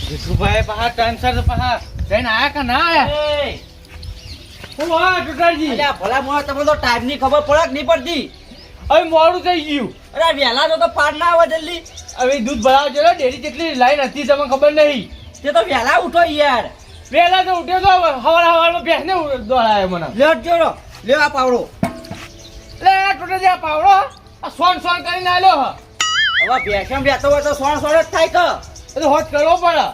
જેઠુભાઈ પહા ટાઈમસર પહા જઈને આયા કે ના આયા? હું હા ટુટાજી. અલ્યા ભલા મોણા તમને તો ટાઈમ ની ખબર પડે કે નહીં પડતી? હવે મોડું થઈ ગયું. અરે વહેલા તો પાર ના આવે જલ્દી. હવે દૂધ ભરાવજો ને, ડેરી જેટલી લાઈન હતી તમને ખબર નહીં. તે તો વહેલા ઉઠો યાર. વહેલા તો ઉઠ્યો તો હવારમાં બેસને દોડાયો મને. લેટ જોડો લે આ પાવડો. લે ટુટાજી આ પાવડો આ સોન કરીને આલ્યો. હવે ભેસમ બેઠો હોય તો સોણ સોણ જ થાય કે. એ તો હોત કરવો પડે.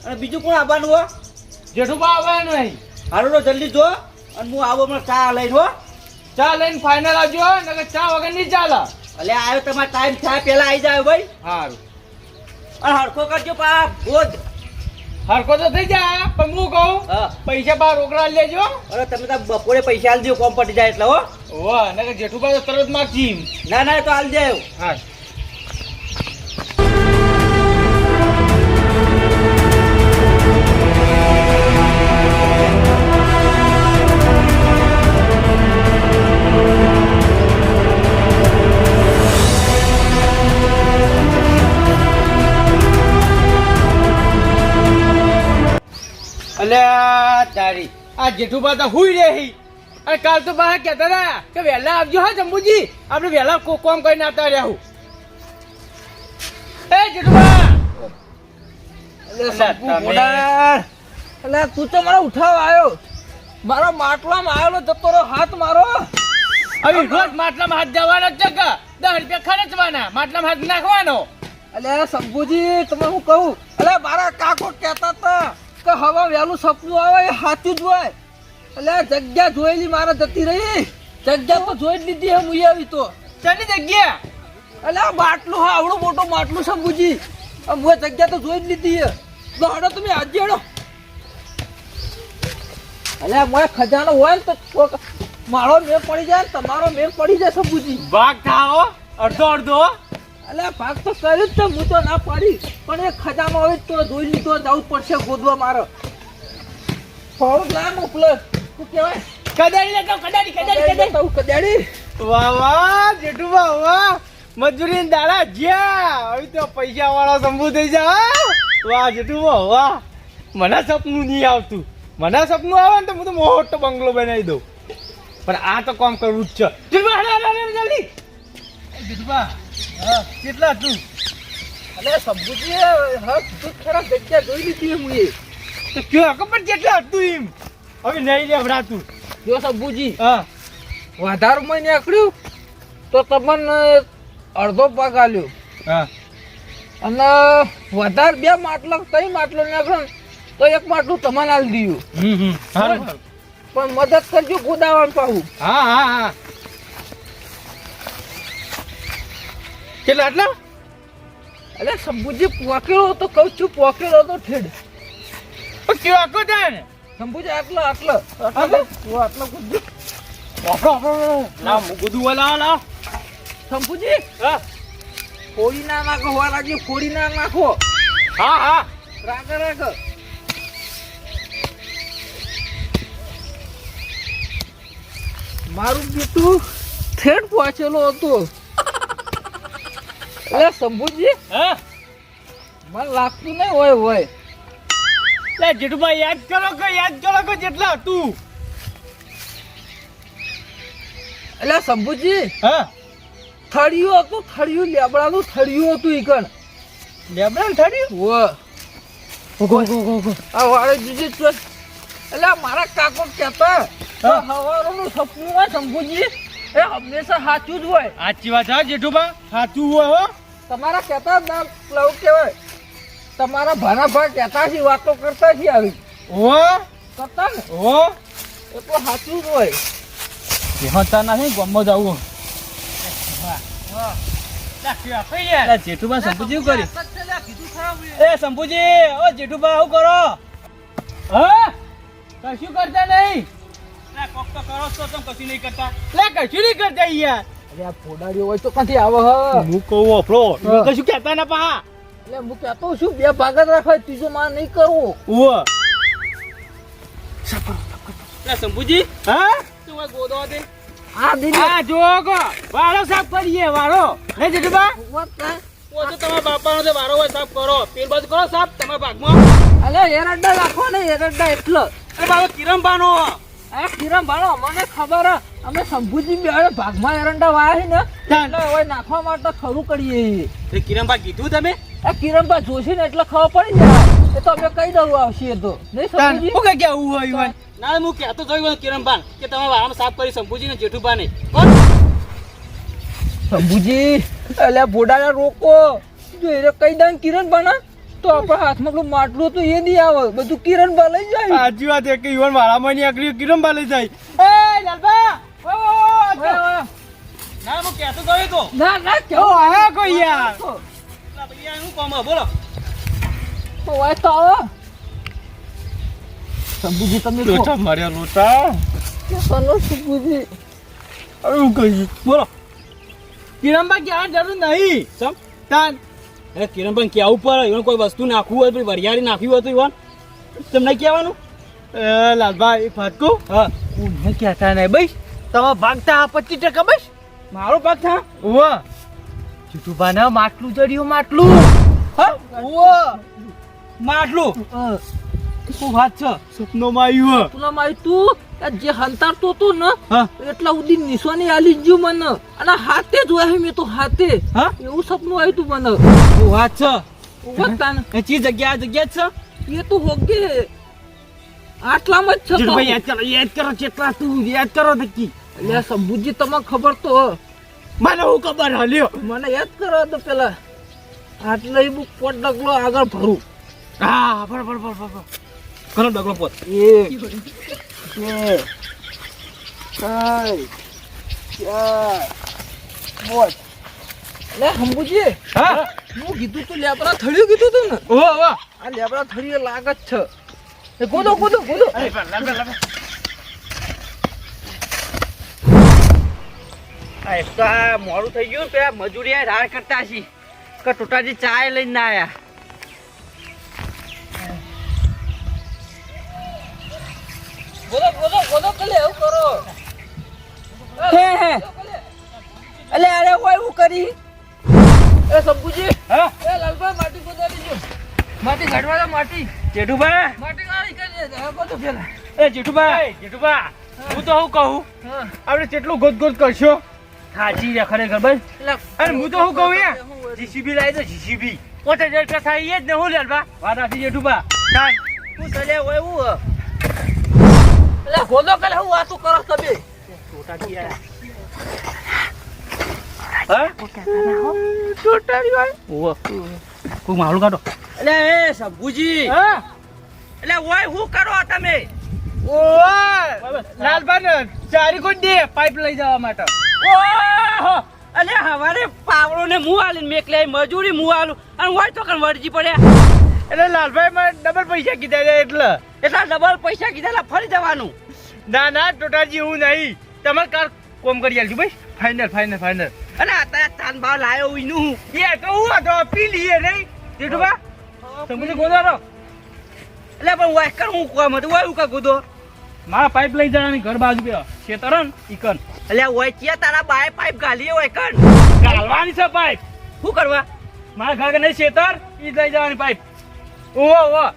અને બીજું કોણ આવવાનું હો? જેઠુભા આવવાનું નહીં. હારું તો જલ્દી જો અને હું આવો હમણાં ચા લઈને હો. ચા લઈને ફાઇનલ આવજો નકર ચા વગર નહીં ચાલે. અલ્યા આવ્યો તમારે ટાઈમ થાય પેલા આવી જાય ભાઈ. સારું. અને હરખો કરજો પા બોધ. હરકો તો થઈ જાય પણ હું કહું હા પૈસા બાર રોકડા લેજો. અરે તમે તો બપોરે પૈસા આલી દો કોમ પટી જાય એટલે હો. વાહ નકર જેઠુભા તો તરત માગજી. ના ના તો આલી દેવ. હા અલ્યા તારી આ જેઠુભા તો હુઈ રહી. અને કાલ તો બહાર કહેતા હતા કે વહેલા આવજો હા જંબુજી, આપણે વહેલા કોમ કરીને આવતા રહ્યા હું. એ જેઠુભા એટલે તું તો મને ઉઠાવ આવ્યો. મારો માટલામાં આવેલો જતો રહ્યો હાથ મારો. હવે રોજ માટલામાં હાથ જવાનો જ છે કે 10 રૂપિયા ખર્ચવાના, માટલામાં હાથ નાખવાનો. એટલે શંભુજી તમે હું કહું, એટલે મારા કાકો કહેતા હતા કે હવા વહેલું સપનું આવે એ સાચું જ હોય. એટલે જગ્યા જોયેલી મારે જતી રહી. જગ્યા તો જોઈ જ લીધી હે મુઈ આવી તો. ચાની જગ્યા? એટલે આ માટલું હા આવડું મોટું માટલું શંભુજી. મુએ જગ્યા તો જોઈ જ લીધી હે. તો હડો તમે આજે હડો. એટલે મોએ ખજાનો હોય ને તો મારો મેળ પડી જાય તમારો મેળ પડી જાય શંભુજી. ભાગ થાઓ અડધો અડધો. એટલે ભાગ તો કર્યું જ છે, હું તો ના પાડી પણ એ ખજાનો હવે તો જોઈ લીધો જવું પડશે ગોદવા મારે. થોડું ના મોકલે શું કહેવાય કદાડી લેતો કદાડી. કદાડી. વાહ વાહ જેઠુભા વાહ, મજૂરી દાડા જ્યાં હવે તો પૈસા વાળા શંભુ થઈ જાય. વાહ જેઠુભા વાહ, મને સપનું નહીં આવતું. મને સપનું આવે ને તો હું તો મોટો બંગલો બનાવી દઉં, પણ આ તો કામ કરવું જ છે. જેઠુભા જલ્દી. જેઠુભા હા કેટલા તું? એટલે શંભુજી હા તું ખરા જગ્યા જોઈ લીધી મુએ તો કયો ખબર કેટલા હતું એમ? હવે નહીં લેવડાતું. જો શંભુજી હા વધારે માં નીકળ્યું તો તમને અડધો ભાગ આલ્યો. હા અને વધારે બે માટલા 3 માટલો નીકળ્યો તો એક માટલું તમને આલી દીધું. પણ મદદ કરજો ગોદાવાનું પાહું. હા હા હા કેટલા આટલા? એટલે શંભુજી પોકેલો તો કહું છું પોકેલો તો ઠેડ. કેવો આખો થાય ને શંભુજી આટલો કૂદજો. ના હું બધું લાવ. શંભુજી હા ફોડી ના નાખો વારાજી, ફોડી ના નાખો. હા હા રાગ મારું બેટું ઠેડ પહોંચેલો હતો. એટલે શંભુજી હા મને લાગતું નહીં હોય. લે જેઠુભાઈ યાદ કરો કે જેટલા હતું. એટલે શંભુજી હા થળિયું હતું, થળિયું લેબડાનું થળિયું હતું ઈકણ. લેબડા ને થડ્યું. આ વાળે બીજી ચોટ. એટલે મારા કાકો કહેતા હવારોનું સપનું હોય શંભુજી એ હંમેશા સાચું જ હોય. સાચી વાત હા જેઠુભા, સાચું હોય હો. તમારા કહેતા ના લવ કહેવાય. તમારા ભાના ભાઈ કહેતા છે, વાતો કરતા છે આવી હો કરતા ને હો એ તો સાચું જ હોય. હોતા નથી ગમો જવું. જેઠુભા શંભુજી શું કર્યું? એ શંભુજી ઓ જેઠુભા શું કરો? હા કશું કરતા નહીં. કોક તો કરો છો તમે કશું નહીં કરતા. લે કશું નહીં કરતા યાર. અરે આ ફોડાડીઓ હોય તો ક્યાંથી આવે હ? હું કહું આપણો કશું કહેતા ના પા. એટલે હું કહેતો છું બે ભાગ જ રાખવાય, ત્રીજો માર નહીં કરવો. ઓ શંભુજી હા તું ગોદવા દે. આ દીદી આ જો વાળો સાફ કરીએ વાળો. ને જેઠુભા પોતે તમારા બાપાનો તે વારો હોય સાફ કરો પેલ બાજુ કરો સાફ તમારા ભાગમાં અલે એરંડા રાખો ને એરંડા એટલો અરે બાબા કિરમબાનો આ કિરણ ભાણો મને ખબર હે, અમે શંભુજી બે ભાગમાં એરંડા વાયા છે ને એટલે હવે નાખવા માટે ખરું કરીએ છીએ. તે કિરમબા કીધું તમે આ કિરણબા જોશી ને એટલે ખબર પડી જાય એ તો અમે કહી દઉં આવશે એ તો નહીં શંભુજી? હું કઈ કેવું હોય ઈવન? ના હું કહેતો જોયું કિરમબાન કે તમે વારામાં સાફ કરી શંભુજી ને જેઠુબાને કોણ શંભુજી એટલે બોડાને રોકો જો એ કહી દઉં કિરણ ભાણા તો આપણા હાથમાં પેલું માટલું તો એ નહીં આવે બધું કિરણ બા લઈ જાય. સાચી વાત છે કે ઈવન મારામાં ની આકરી કિરમ લઈ જાય. એ લાલબા ના હું કહેતો જોયું તો ના ના ઓ કેવું આયા કોઈ યાર. પેલા ભૈયા શું કામ હે? બોલો તો હોય તો આવો શંભુજી તમે કહો. લોટા માર્યા લોટા. ચાલો શંભુજી હવે હું કહી બોલો કિરમબા ક્યાં જરૂર નહીં સમ તાન અરે કિરણબાન કેવું પડે ઈવન કોઈ વસ્તુ નાખવું હોય પેલી વરિયાળી નાખ્યું હતું ઈવન તમને કહેવાનું લાલબા એક વાત કહું. હા હું કહેતા નહીં ભાઈ તમે ભાગતા 25% બસ મારો ભાગ થા ઓવા જીતુભાના માટલું ચડ્યું માટલું. હા ઓવા માટલું શું વાત છે સપનોમાં આવ્યું. પેલા મારી તું આ જે હંતારતો હતો ને હા એટલા સુધી નિશાની આલી જ ગયું મને અને હાથે જોયા મેં તો હાથે હા એવું સપનું આવ્યું તું મને શું વાત છે વતાને એ ચી જગ્યા આ જગ્યા જ એ તો હોગે આટલામાં જ છે છે ભાઈ યાદ કરો કેટલા તું યાદ કરો નક્કી એટલે શંભુજી તમને ખબર તો હે. મને હું ખબર હલ્યો. મને યાદ કરો તો પેલા આટલા એ બુક પોટ ડગલો આગળ ભરું હા બરોબર બરોબર ઘણો ડગલો પોત એક બે ત્રણ ચાર પાંચ લે શંભુજી હા હું કીધું તું લેબડા થળિયું કીધું તું ને ઓવા ઓવા આ લેબડા થળિયું લાગત છે એ કૂદો કૂદો કૂદો અરે લાલબા લાલબા આ એક તો આ મોડું થઈ ગયું પેલા મજૂરી આ રાડ કરતા છી કે ટોટાજી ચાય લઈને ના આયા કૂદો કૂદો કૂદો કલે એવું કરો હે હે અલે અરે ઓય હું કરી એ શંભુજી હા એ લાલબા માટી કૂદાડી દો માટી ઘડવા દો માટી જેઠુબા માટી ગાળી કરી દે કૂદો પેલા એ જેઠુબા જેઠુબા હું તો હું કહું હા આપણે કેટલું ગોત ગોત કરશો. સાચી છે ખરેખર ભાઈ એટલે અરે હું તો શું કહું યાર જીસીબી લાવી દો જીસીબી 5000 થાય એ જ ને હું લેલબા વાત આથી જેઠુબા તાન હું ચલે ઓય હું એટલે ગોદો કલે હું વાતો કરો તમે ટોટાજી આયા હા ટોટાડી ભાઈ ઓવા કોઈ મારું કાઢો અલે એ શંભુજી હા અલે ઓય હું કરો તમે ઓવા લાલબા ને ચારી કોઈ દે પાઇપ લઈ જવા માટે. ઓહો અલે હવારે પાવડો ને મું આલીને મેકલે મજૂરી મું આલું અને ઓય તો કન વળજી પડ્યા એટલે લાલભાઈ મને ડબલ પૈસા કીધા છે એટલે. એટલા ડબલ પૈસા કીધેલા ફરી જવાનું ના ના ટોટાજી એવું નહીં તમારે કાર કોમ કરી આલજો ભાઈ. Final final final. અને અત્યારે તાન ભાવ લાયો ઉઈનું એ તો હું હતો પી લઈએ નહીં જેઠુબા તમે ગોદારો એટલે પણ ઓય કર હું કોમ હતું ઓય હું કા ગોદો મારા પાઇપ લઈ જવાની ઘર બાજુ બે શેતરન ઈકન એટલે ઓય ચિયા તારા બાય પાઇપ ગાલીએ ઓય કન ગાલવાની છે પાઇપ શું કરવા મારા ઘર કે નહીં શેતર ઈ જ લઈ જવાની પાઇપ ઓવા ઓવા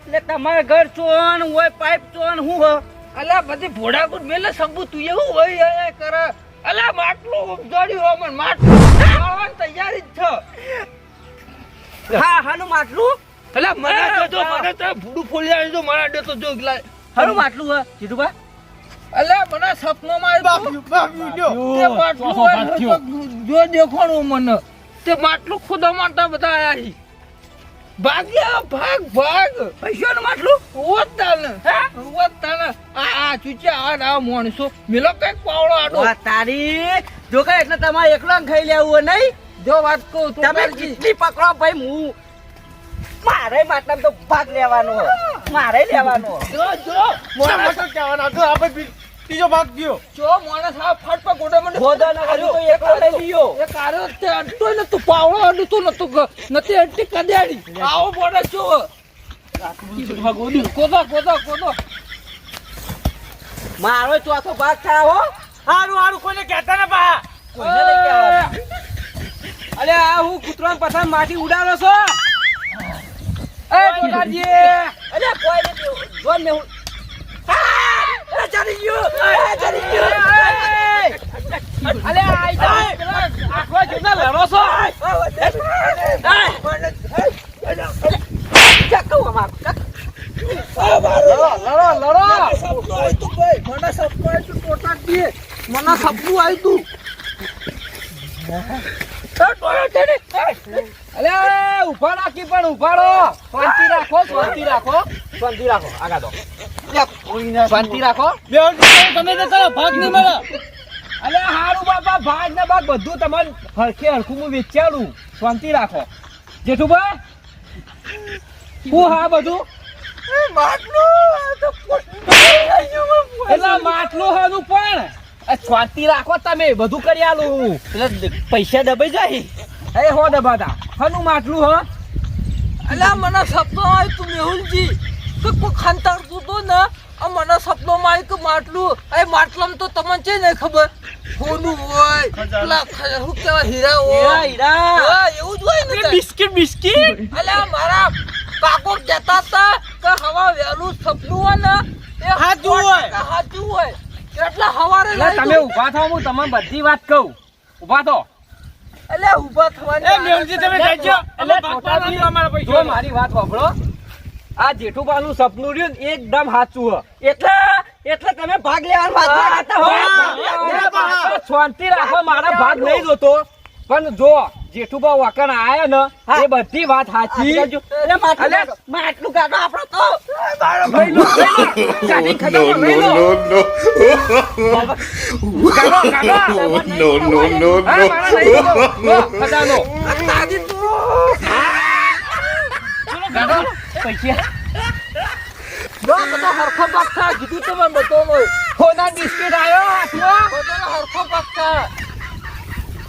એટલે તમારા ઘર ચોન ઓય પાઇપ ચોન હું હ અલા બધી ભોડાકુટ મેલે શંભુ તું એવું હોય એ કરે અલા માટલું ઉપજાડ્યું હો મને માટલું ખાવાની તૈયારી જ છે હા હાનું માટલું અલા મને તો મને તો ભૂડું ફોલી જાય તો મને દે તો જો ગલા હાનું માટલું હ જીતુબા અલા મને સપનામાં આવ્યું બાપ્યું લ્યો. તે માટલું હોય તો જો દેખાણું મને તે માટલું ખુદા માટે બધા આયા છે ભાગ્યા ભાગ ભાગ પૈસાનું માટલું ઓતાને ઓતાને આ ચૂચ્યા આ માણસો મેલો કઈક પાવડો આડો વાહ તારી જો કે એટલે તમારે એકલો ખાઈ લેવું હોય નહીં જો વાત કહું તું તમે જેટલી પકડો ભાઈ હું મારે માટલામાં તો ભાગ લેવાનો મારે લેવાનો જો જો મોટા મોટા કહેવાના હતો આપણે ત્રીજો ભાગ ગયો. જો માણસ આ ફટ પર ગોડા મને ખોદા ના કર્યું તો એકલો લઈ લીયો એ કાર્યો તે અડતો ને તું પાવડો અડતો નતો નથી અડતી કદેડી આવો બોડા જો કોદો કોદો કોદો મારો ચોથો ભાગ થાય હો હારું હારું કોઈને કહેતા ના પા. કોઈને નહીં કહેવાનું. અલે આ હું કૂતરો કૂતરાને પથાર માટી ઉડાડો છો એ ટોટાજી અરે કોઈ નથી જોન ને હું અરે ચડી ગયો ચડી ગયો અલે આઈ જા આખો જુના લડો છો ચક્કુ અમાર લડો મને સપનું આવ્યું ટોટાજી મને સપનું આવ્યું તું અલે ઉભા રાખી પણ ઉભાડો શાંતિ રાખો આગા દો શાંતિ રાખો તમે તો કરો ભાગ નહીં મળે. અલે હારું બાપા ભાગ ને ભાગ બધું તમારે હરખે હરખું હું વેચાડું શાંતિ રાખો જેઠુભાઈ હું હા બધું એટલે માટલું હાનું પણ શાંતિ રાખો તમે બધું કરી આલું હું એટલે પૈસા દબાઈ જાય એ હો દબાતા હાનું માટલું હ અલ્યા મને સપનો આવ્યું તું મેહુલજી કે કોઈ ખાનતાડતું તો ને આ મને સપનોમાં આવ્યું કે માટલું એ માટલામાં તો તમને છે ને ખબર સોનું હોય પેલા શું કહેવાય હીરા હોય હીરા હા, એવું જ હોય ને તાર. બિસ્કિટ અલ્યા મારા કાકો કહેતા હતા કે હવા વહેલું સપનું હોય ને એ સાચું હોય. સાચું હોય એટલે હવારે એટલે તમે ઊભા થાઓ હું તમને બધી વાત કહું ઊભા થો અલ્યા ઊભા થવાની એ મેલજી તમે કહેજો એટલે ટોટાજી જો મારી વાત સાંભળો આ જેઠુબાનું સપનું રહ્યું ને એકદમ સાચું હ એટલે તમે ભાગ લેવાનો વાત કરતા હો શાંતિ રાખો મારા ભાગ નહીં જોતો પણ જો જેઠુબા વાકણ આયા ને એ બધી વાત સાચી અરે માટલું કાઢો આપણો તો લઈ લો કાઢી ખતમ લઈ લો No. હા, મારા લઈ લો લો, ખજાનો તાજી તું કાઢો પૈસા જો બધો હરખો ભાગ થા કીધું તમે બતાવો ખોના બિસ્કિટ આવ્યો હાથમાં બધાનો હરખો ભાગ થા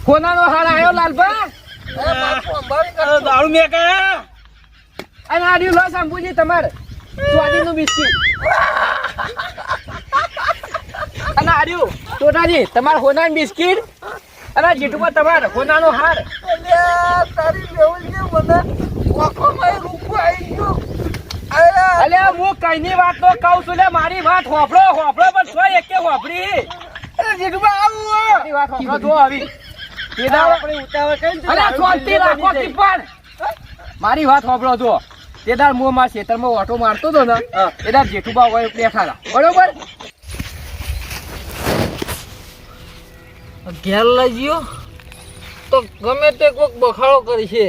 ખોનાનો હાર આવ્યો લાલભા અરે બાપુ અંબાડી કર દારૂ મેં કયા અને આ રહ્યું લો શંભુજી તમારે સ્વાદીનું બિસ્કિટ અને આ રહ્યું ટોટાજી તમારે હોનાનું બિસ્કિટ અને જેઠુબા તમારે હોનાનો હાર અલ્યા તારી મેહુલજી મને ઓખોમાં રૂપો આવી ગયો અલ્યા અલ્યા હું કઈની વાત તો કહું છું લે મારી વાત હોફળો પણ છો એકે હોફળી અરે જેઠુબા આવું મારી વાત હોફળો જો આવી આપણે ઉતાવળ કરીને અરે શાંતિ રાખો ટીપણ મારી વાત હોફળો જો તેદાર મો માં ખેતરમાં ઓટો મારતો હતો ને એદાર જેઠુબા હોય બેઠા હતા બરોબર ઘેર લઈ ગયો તો ગમે તે કોઈક બખાડો કરી છે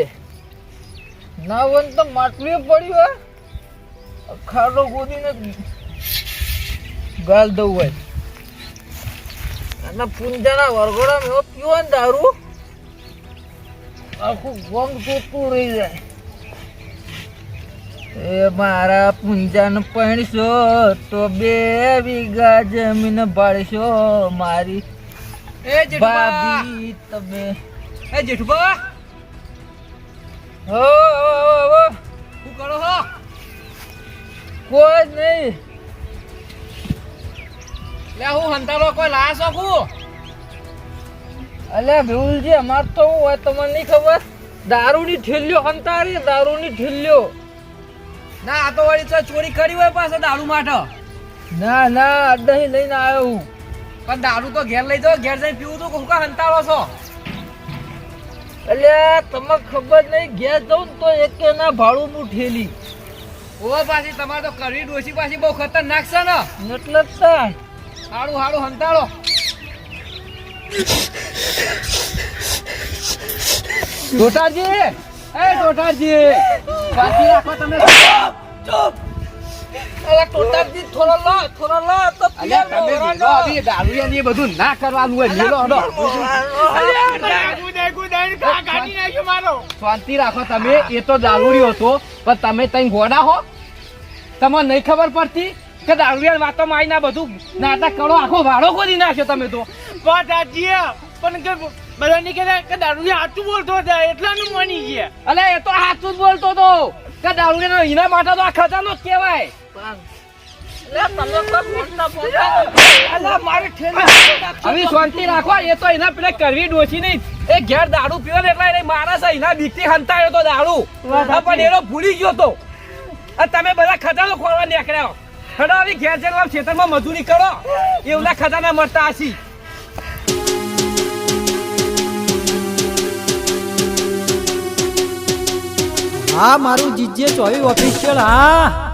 ના હોય ને તો માટલું પડ્યું હોય ખાડો ગોદીને ગાલ દઉં હોય અને પૂંજાના વરઘોડામાં એવો પીવો ને દારૂ આખું ગોંગ ચોખ્ખું રહી જાય એ મારા પૂંજાને પૈણશો તો 2 વીઘા જમીન ભાડશો મારી એ જેઠુબા ભાભી તમે એ જેઠુબા હો શું કરો છો કોઈ નહીં લે હું હંતાલો કોઈ લા શકું અલ્યા મેહુલજી અમાર તો હું હોય તમને નહીં ખબર દારૂની ઠેલ્યો હંતારી દારૂની ઠેલ્યો ના આ તો વળી તો ચોરી કરી હોય પાછો દારૂ માટે ના અડ્ડાહી લઈને આવ્યો હું પણ દારૂ તો ઘેર લઈ જાઓ ઘેર જઈને પીવું તો હું કા હંતાળો છો અલ્યા તમને ખબર નહીં ઘેર જાઉં ને તો એકે ના ભાડું હું ઠેલી ઓ પાછી તમારે તો કરવી ડોસી પાછી બહુ ખતરનાક છે ને એટલે જ તાણ. હારું હંતાળો ટોટાજી એ ટોટાજી પાછી રાખો તમે અલ્યા ટોટાજી થોડો લો તો અલ્યા તમે પીવા મેલો આવી દારૂ ને એ બધું ના કરવાનું હોય મેલો હડો શાંતિ રાખો તમે એ તો દારૂડિયો હતો પણ તમે તઈ ઘોડા હો તમને નહીં ખબર પડતી કે દારૂડિયા વાતોમાં આવીને આ બધું નાટક કરો આખો વાળો ખોદી નાખ્યો તમે તો વાત સાચી પણ કે બધા ની કે દારૂ સાચું બોલતો હતા એટલાનું માની ગયા. અલે એ તો સાચું જ બોલતો હતો કે દારૂડિયાનો એના માટે તો આ ખજાનો જ કહેવાય તમે કોઈ બોલતા બોલતા અલા મારે ઠેલી હવે શાંતિ રાખો એ તો એના પેલા કરવી ડોસી નહીં એ ઘેર દારૂ પીવે ને એટલે મારા છે એના બીકથી હંતાયો તો દારૂ પણ એનો ભૂલી ગયો તો તમે બધા ખજાનો ખોરવા નીકળ્યા હડો આવી ઘેર જઈને ખેતરમાં મજૂરી કરો એવલા ખજાના મળતા હશી હા મારું જીજે 24 ઓફિશિયલ હા